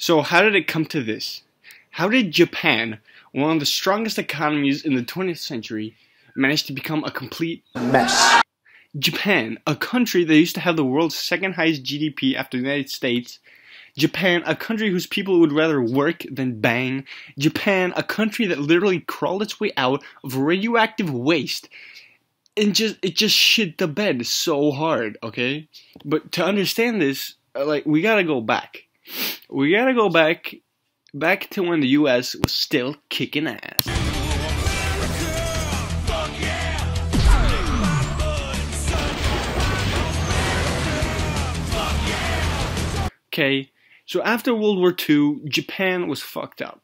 So how did it come to this? How did Japan, one of the strongest economies in the 20th century, manage to become a complete mess? Japan, a country that used to have the world's second highest GDP after the United States. Japan, a country whose people would rather work than bang. Japan, a country that literally crawled its way out of radioactive waste. And it just shit the bed so hard, okay? But to understand this, we gotta go back. We gotta go back to when the US was still kicking ass. Okay, so after World War II, Japan was fucked up.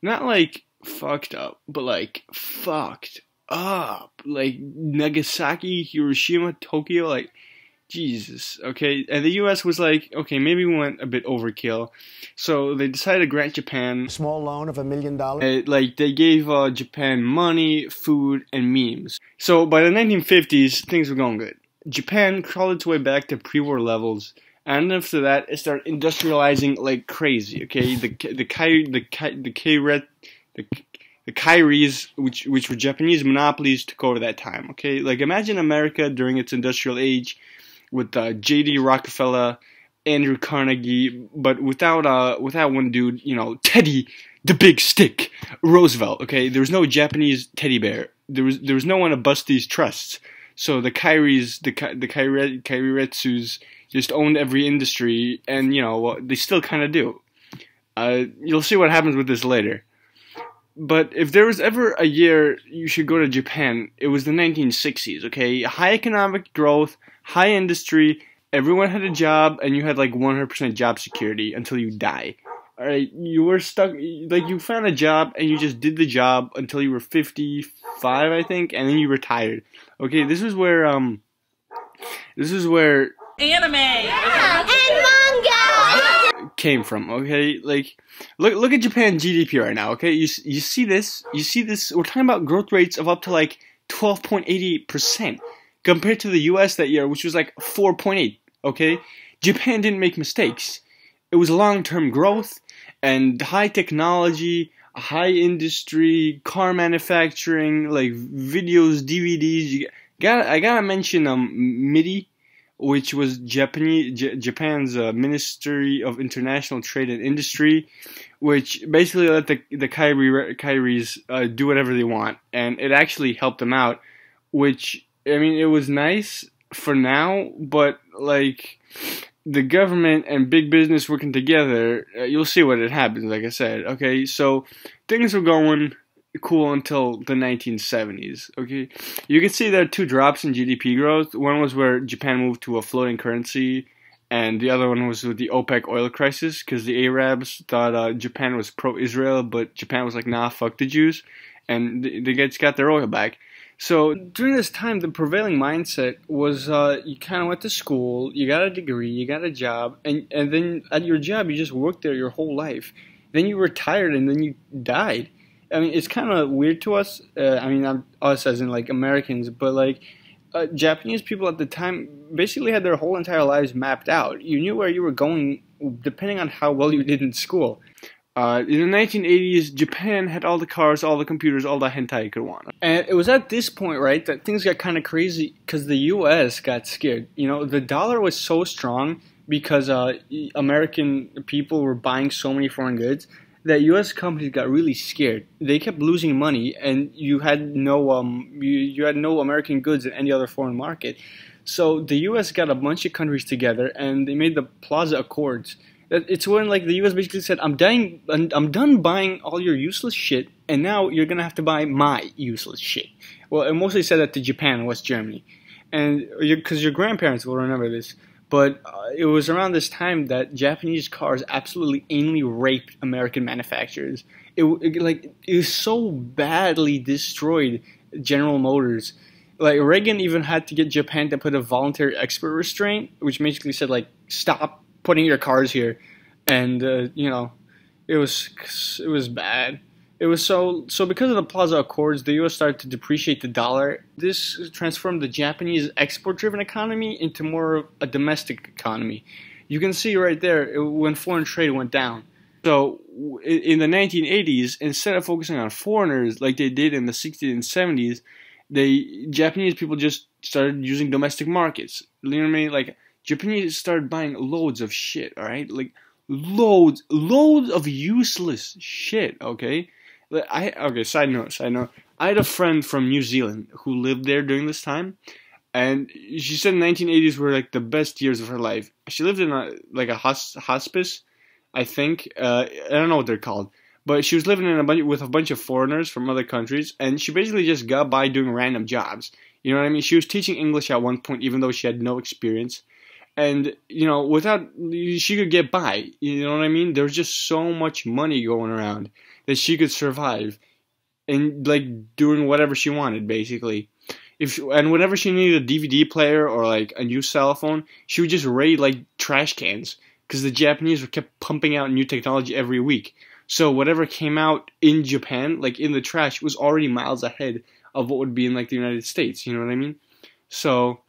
Not like fucked up, but like fucked up. Like Nagasaki, Hiroshima, Tokyo, like Jesus, okay? And the US was like, okay, maybe we went a bit overkill. So they decided to grant Japan small loan of $1 million. Like they gave Japan money, food, and memes. So by the 1950s, things were going good. Japan crawled its way back to pre-war levels. And after that, it started industrializing like crazy. Okay, the Kairis, which were Japanese monopolies, took over that time. Okay, like imagine America during its industrial age, with J.D. Rockefeller, Andrew Carnegie, but without one dude, you know, Teddy the Big Stick Roosevelt. Okay, there was no Japanese teddy bear. There was no one to bust these trusts. So the Kairis, the Kairetsus, just owned every industry, and you know they still kind of do. You'll see what happens with this later. But if there was ever a year you should go to Japan, it was the 1960s. Okay, high economic growth, high industry, everyone had a job, and you had like 100% job security until you die. All right, you were stuck, like you found a job and you just did the job until you were 55, I think, and then you retired. Okay, this is where anime and manga came from. Okay, like look at Japan's GDP right now. Okay, you see this? We're talking about growth rates of up to like 12.88% compared to the U.S. that year, which was like 4.8. Okay, Japan didn't make mistakes. It was long-term growth and high technology, high industry, car manufacturing, like videos, DVDs. I gotta mention MIDI, which was Japan's Ministry of International Trade and Industry, which basically let the Kairis do whatever they want, and it actually helped them out. Which, I mean, it was nice for now, but like the government and big business working together, you'll see what it happens. Like I said, okay, so things were going cool until the 1970s. Okay, you can see there are two drops in GDP growth. One was where Japan moved to a floating currency, and the other one was with the OPEC oil crisis, because the Arabs thought Japan was pro-Israel, but Japan was like, nah, fuck the Jews, and they just got their oil back. So during this time, the prevailing mindset was you kind of went to school, you got a degree, you got a job, and then at your job you just worked there your whole life. Then you retired and then you died. I mean, it's kind of weird to us. I mean, not us as in like Americans, but like Japanese people at the time basically had their whole entire lives mapped out. You knew where you were going depending on how well you did in school. In the 1980s, Japan had all the cars, all the computers, all the hentai you could want. And it was at this point, right, that things got kind of crazy because the U.S. got scared. You know, the dollar was so strong because American people were buying so many foreign goods that U.S. companies got really scared. They kept losing money, and you had no you had no American goods in any other foreign market. So the U.S. got a bunch of countries together, and they made the Plaza Accords. It's when like the U.S. basically said, I'm done buying all your useless shit, and now you're gonna have to buy my useless shit. Well, it mostly said that to Japan and West Germany, and because your grandparents will remember this. But it was around this time that Japanese cars absolutely anally raped American manufacturers. It was so badly destroyed General Motors. Like Reagan even had to get Japan to put a voluntary export restraint, which basically said like, stop putting your cars here, and you know, it was bad. It was so because of the Plaza Accords, the U.S. started to depreciate the dollar. This transformed the Japanese export-driven economy into more of a domestic economy. You can see right there when foreign trade went down. So in the 1980s, instead of focusing on foreigners like they did in the 60s and 70s, Japanese people just started using domestic markets. You know what I mean? Like Japanese started buying loads of shit. All right, like loads of useless shit. Okay, Side note. I had a friend from New Zealand who lived there during this time, and she said the 1980s were like the best years of her life. She lived in a hospice, I think. I don't know what they're called, but she was living in with a bunch of foreigners from other countries, and she basically just got by doing random jobs. You know what I mean? She was teaching English at one point, even though she had no experience, and she could get by. You know what I mean? There was just so much money going around that she could survive, and like doing whatever she wanted, basically. And whenever she needed a DVD player or like a new cell phone, she would just raid like trash cans because the Japanese were kept pumping out new technology every week. So whatever came out in Japan, like in the trash, was already miles ahead of what would be in like the United States. You know what I mean? So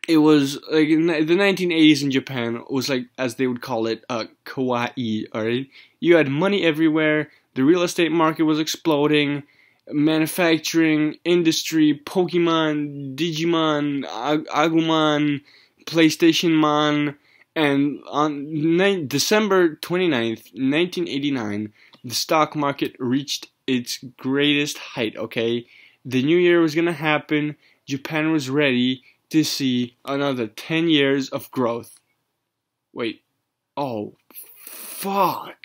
it was like in the 1980s in Japan was like, as they would call it, kawaii. Alright, you had money everywhere. The real estate market was exploding. Manufacturing, industry, Pokemon, Digimon, Agumon, PlayStation Mon, and on December 29th, 1989, the stock market reached its greatest height, okay? The new year was going to happen. Japan was ready to see another 10 years of growth. Wait. Oh, fuck.